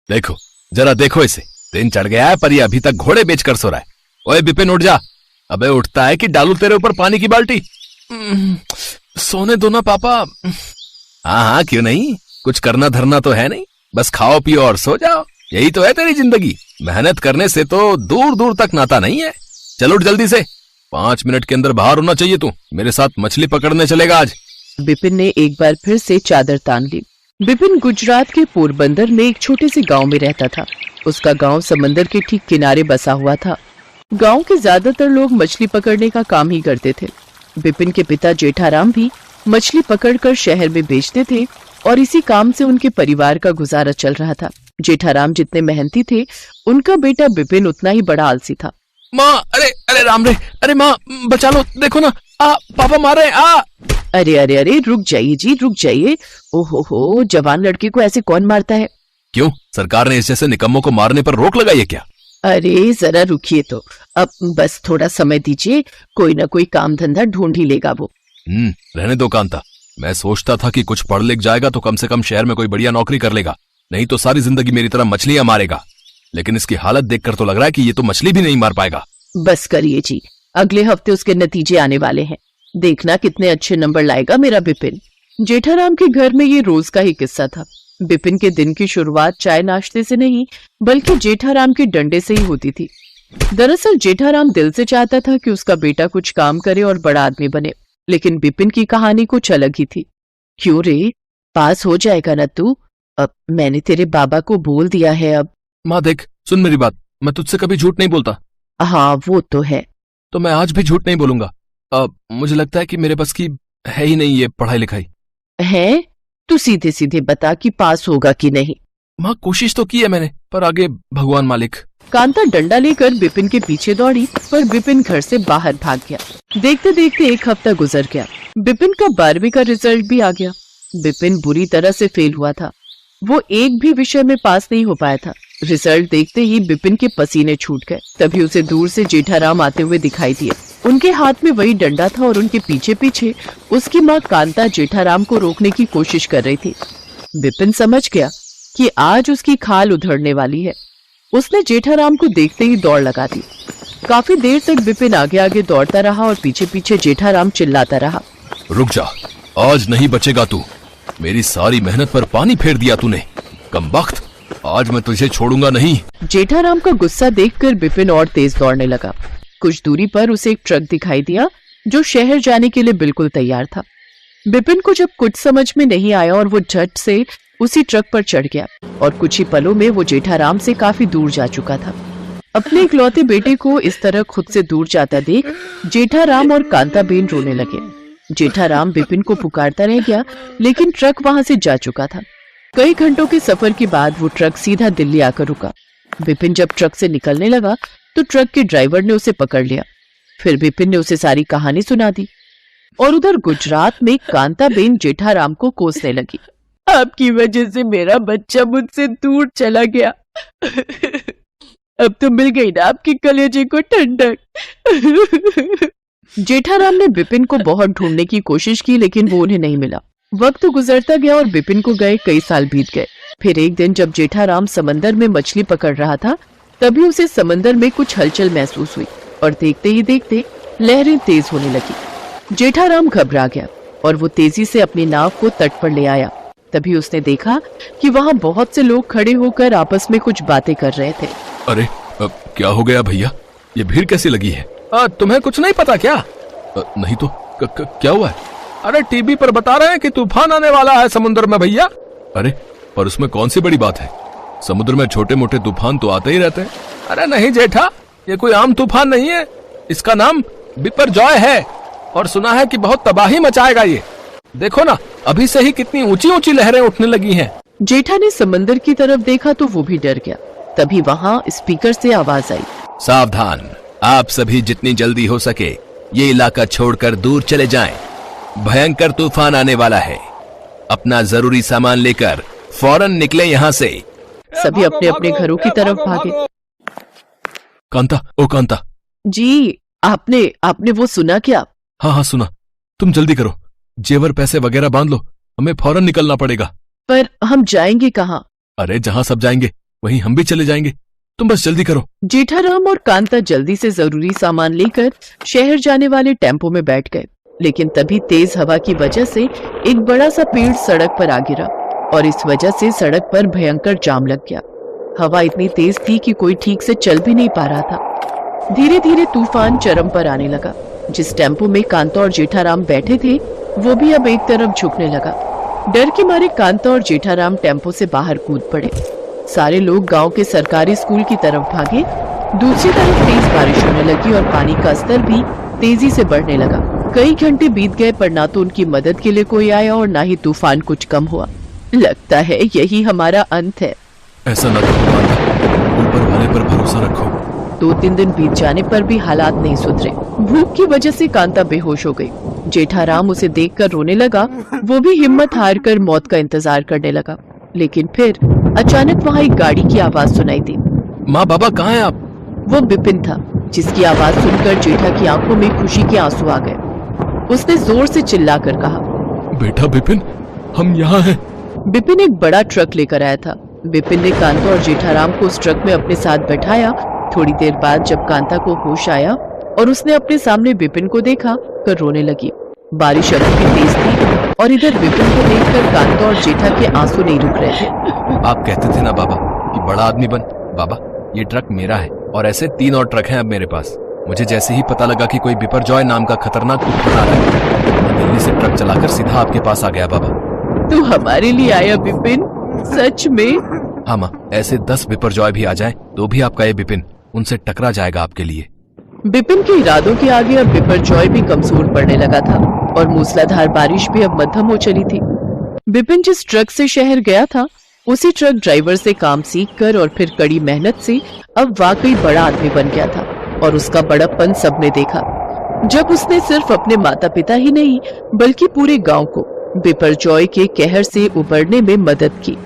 देखो, जरा देखो इसे, दिन चढ़ गया है पर ये अभी तक घोड़े बेचकर सो रहा है। ओए बिपिन उठ जा। अबे उठता है कि डालू तेरे ऊपर पानी की बाल्टी? सोने दो ना पापा। हाँ हाँ क्यों नहीं, कुछ करना धरना तो है नहीं, बस खाओ पियो और सो जाओ, यही तो है तेरी जिंदगी। मेहनत करने से तो दूर दूर तक नाता नहीं है। चल उठ जल्दी से, 5 मिनट के अंदर बाहर होना चाहिए तू। मेरे साथ मछली पकड़ने चलेगा आज। बिपिन ने एक बार फिर से चादर तान ली। बिपिन गुजरात के पोरबंदर में एक छोटे से गांव में रहता था। उसका गांव समंदर के ठीक किनारे बसा हुआ था। गांव के ज्यादातर लोग मछली पकड़ने का काम ही करते थे। बिपिन के पिता जेठाराम भी मछली पकड़कर शहर में बेचते थे और इसी काम से उनके परिवार का गुजारा चल रहा था। जेठाराम जितने मेहनती थे, उनका बेटा बिपिन उतना ही बड़ा आलसी था। माँ, अरे अरे राम रे, अरे माँ बचा लो, देखो ना, पापा मार रहे हैं। अरे अरे अरे रुक जाइए जी, रुक जाइए। ओहो हो, जवान लड़के को ऐसे कौन मारता है? क्यों, सरकार ने इस जैसे निकम्मों को मारने पर रोक लगाई है क्या? अरे जरा रुकिए तो, अब बस थोड़ा समय दीजिए, कोई ना कोई काम धंधा ढूंढ ही लेगा वो। रहने दो कांता, मैं सोचता था कि कुछ पढ़ लिख जाएगा तो कम से कम शहर में कोई बढ़िया नौकरी कर लेगा, नहीं तो सारी जिंदगी मेरी तरह मछलियां मारेगा। लेकिन इसकी हालत देखकर तो लग रहा है कि ये तो मछली भी नहीं मार पाएगा। बस करिए जी, अगले हफ्ते उसके नतीजे आने वाले हैं, देखना कितने अच्छे नंबर लाएगा मेरा बिपिन। जेठाराम के घर में ये रोज का ही किस्सा था। बिपिन के दिन की शुरुआत चाय नाश्ते से नहीं, बल्कि जेठाराम के डंडे से ही होती थी। दरअसल जेठाराम दिल से चाहता था कि उसका बेटा कुछ काम करे और बड़ा आदमी बने, लेकिन बिपिन की कहानी कुछ अलग ही थी। क्यों रे, पास हो जाएगा ना तू? अब मैंने तेरे बाबा को बोल दिया है। अब माँ देख, सुन मेरी बात, मैं तुझसे कभी झूठ नहीं बोलता। हाँ वो तो है। तो मैं आज भी झूठ नहीं बोलूंगा। मुझे लगता है कि मेरे बस की है ही नहीं ये पढ़ाई लिखाई। है? तू सीधे सीधे बता कि पास होगा कि नहीं। माँ कोशिश तो की है मैंने, पर आगे भगवान मालिक। कांता डंडा लेकर बिपिन के पीछे दौड़ी, पर बिपिन घर से बाहर भाग गया। देखते देखते 1 हफ्ता गुजर गया। बिपिन का 12वीं का रिजल्ट भी आ गया। बिपिन बुरी तरह से फेल हुआ था। वो एक भी विषय में पास नहीं हो पाया था। रिजल्ट देखते ही बिपिन के पसीने छूट गए। तभी उसे दूर से जेठाराम आते हुए दिखाई दिए। उनके हाथ में वही डंडा था और उनके पीछे पीछे उसकी माँ कांता जेठाराम को रोकने की कोशिश कर रही थी। बिपिन समझ गया कि आज उसकी खाल उधड़ने वाली है। उसने जेठाराम को देखते ही दौड़ लगा दी। काफी देर तक बिपिन आगे आगे दौड़ता रहा और पीछे पीछे जेठाराम चिल्लाता रहा, रुक जा, आज नहीं बचेगा तू। मेरी सारी मेहनत पर पानी फेर दिया तूने, कमबख्त, आज मैं तुझे छोड़ूंगा नहीं। जेठाराम का गुस्सा देखकर बिपिन और तेज दौड़ने लगा। कुछ दूरी पर उसे एक ट्रक दिखाई दिया जो शहर जाने के लिए बिल्कुल तैयार था। बिपिन को जब कुछ समझ में नहीं आया और वो झट से उसी ट्रक पर चढ़ गया और कुछ ही पलों में वो जेठाराम से काफी दूर जा चुका था। अपने इकलौते बेटे को इस तरह खुद से दूर जाता देख जेठाराम और कांताबेन रोने लगे। जेठाराम बिपिन को पुकारता रह गया, लेकिन ट्रक वहां से जा चुका था। कई घंटों के सफर के बाद वो ट्रक सीधा दिल्ली आकर रुका। बिपिन जब ट्रक से निकलने लगा तो ट्रक के ड्राइवर ने उसे पकड़ लिया। फिर बिपिन ने उसे सारी कहानी सुना दी और उधर गुजरात में कांताबेन जेठाराम को कोसने लगी। आपकी वजह से मेरा बच्चा मुझसे दूर चला गया। अब तो मिल गई ना आपके कलेजे को ठंडक। जेठाराम ने बिपिन को बहुत ढूंढने की कोशिश की, लेकिन वो उन्हें नहीं मिला। वक्त गुजरता गया और बिपिन को गए कई साल बीत गए। फिर एक दिन जब जेठाराम समंदर में मछली पकड़ रहा था, तभी उसे समंदर में कुछ हलचल महसूस हुई और देखते ही देखते लहरें तेज होने लगी। जेठाराम घबरा गया और वो तेजी से अपनी नाव को तट पर ले आया। तभी उसने देखा कि वहाँ बहुत से लोग खड़े होकर आपस में कुछ बातें कर रहे थे। अरे क्या हो गया भैया, ये भीड़ कैसी लगी है? तुम्हें कुछ नहीं पता क्या? नहीं तो क्या हुआ है? अरे टीवी पर बता रहे हैं कि तूफान आने वाला है समुद्र में भैया। अरे पर उसमें कौन सी बड़ी बात है, समुद्र में छोटे मोटे तूफान तो आते ही रहते हैं। अरे नहीं जेठा, ये कोई आम तूफान नहीं है, इसका नाम बिपरजॉय है और सुना है कि बहुत तबाही मचाएगा ये। देखो ना, अभी से ही कितनी ऊंची ऊंची लहरें उठने लगी हैं। जेठा ने समंदर की तरफ देखा तो वो भी डर गया। तभी वहाँ स्पीकर से आवाज आई, सावधान, आप सभी जितनी जल्दी हो सके ये इलाका छोड़कर दूर चले जाएं। भयंकर तूफान आने वाला है, अपना जरूरी सामान लेकर फौरन निकले यहाँ से। सभी अपने अपने घरों की तरफ भागे। कांता, ओ कांता। जी, आपने वो सुना क्या? हाँ सुना। तुम जल्दी करो, जेवर पैसे वगैरह बांध लो, हमें फौरन निकलना पड़ेगा। पर हम जाएंगे कहाँ? अरे जहाँ सब जाएंगे वहीं हम भी चले जाएंगे। तुम बस जल्दी करो। जेठाराम और कांता जल्दी से जरूरी सामान लेकर शहर जाने वाले टेम्पो में बैठ गए, लेकिन तभी तेज हवा की वजह से एक बड़ा सा पेड़ सड़क पर आ गिरा और इस वजह से सड़क पर भयंकर जाम लग गया। हवा इतनी तेज थी कि कोई ठीक से चल भी नहीं पा रहा था। धीरे धीरे तूफान चरम पर आने लगा। जिस टेम्पो में कांता और जेठाराम बैठे थे वो भी अब एक तरफ झुकने लगा। डर के मारे कांता और जेठाराम टेम्पो से बाहर कूद पड़े। सारे लोग गांव के सरकारी स्कूल की तरफ भागे। दूसरी तरफ तेज बारिश होने लगी और पानी का स्तर भी तेजी से बढ़ने लगा। कई घंटे बीत गए पर ना तो उनकी मदद के लिए कोई आया और ना ही तूफान कुछ कम हुआ। लगता है यही हमारा अंत है। ऐसा न करो कांता, ऊपर वाले पर भरोसा रखो। 2-3 दिन बीत जाने पर भी हालात नहीं सुधरे। भूख की वजह से कांता बेहोश हो गई। जेठाराम उसे देखकर रोने लगा। वो भी हिम्मत हार कर मौत का इंतजार करने लगा। लेकिन फिर अचानक वहाँ एक गाड़ी की आवाज सुनाई दी। माँ बाबा कहाँ हैं आप? वो बिपिन था, जिसकी आवाज सुनकर जेठा की आंखों में खुशी के आंसू आ गए। उसने जोर से चिल्लाकर कहा, बेटा बिपिन, हम यहाँ हैं। बिपिन एक बड़ा ट्रक लेकर आया था। बिपिन ने कांता और जेठाराम को उस ट्रक में अपने साथ बैठाया। थोड़ी देर बाद जब कांता को होश आया और उसने अपने सामने बिपिन को देखा तो रोने लगी। बारिश अभी भी तेज थी और इधर बिपिन को देखकर कांता और जेठा के आंसू नहीं रुक रहे थे। आप कहते थे ना बाबा कि बड़ा आदमी बन। बाबा, ये ट्रक मेरा है और ऐसे 3 और ट्रक हैं अब मेरे पास। मुझे जैसे ही पता लगा कि कोई बिपरजॉय नाम का खतरनाक तूफान आ रहा है, मैं दिल्ली से ट्रक चलाकर सीधा आपके पास आ गया। बाबा, तू हमारे लिए आया बिपिन? सच में? हाँ माँ, ऐसे 10 बिपरजॉय भी आ जाएं तो भी आपका ये बिपिन उनसे टकरा जाएगा आपके लिए। बिपिन के इरादों के आगे अब बिपरजॉय भी कमजोर पड़ने लगा था और मूसलाधार बारिश भी अब मध्यम हो चली थी। बिपिन जिस ट्रक से शहर गया था उसी ट्रक ड्राइवर से काम सीखकर और फिर कड़ी मेहनत से अब वाकई बड़ा आदमी बन गया था और उसका बड़प्पन सबने देखा जब उसने सिर्फ अपने माता पिता ही नहीं बल्कि पूरे गांव को बिपरजॉय के कहर से उबरने में मदद की।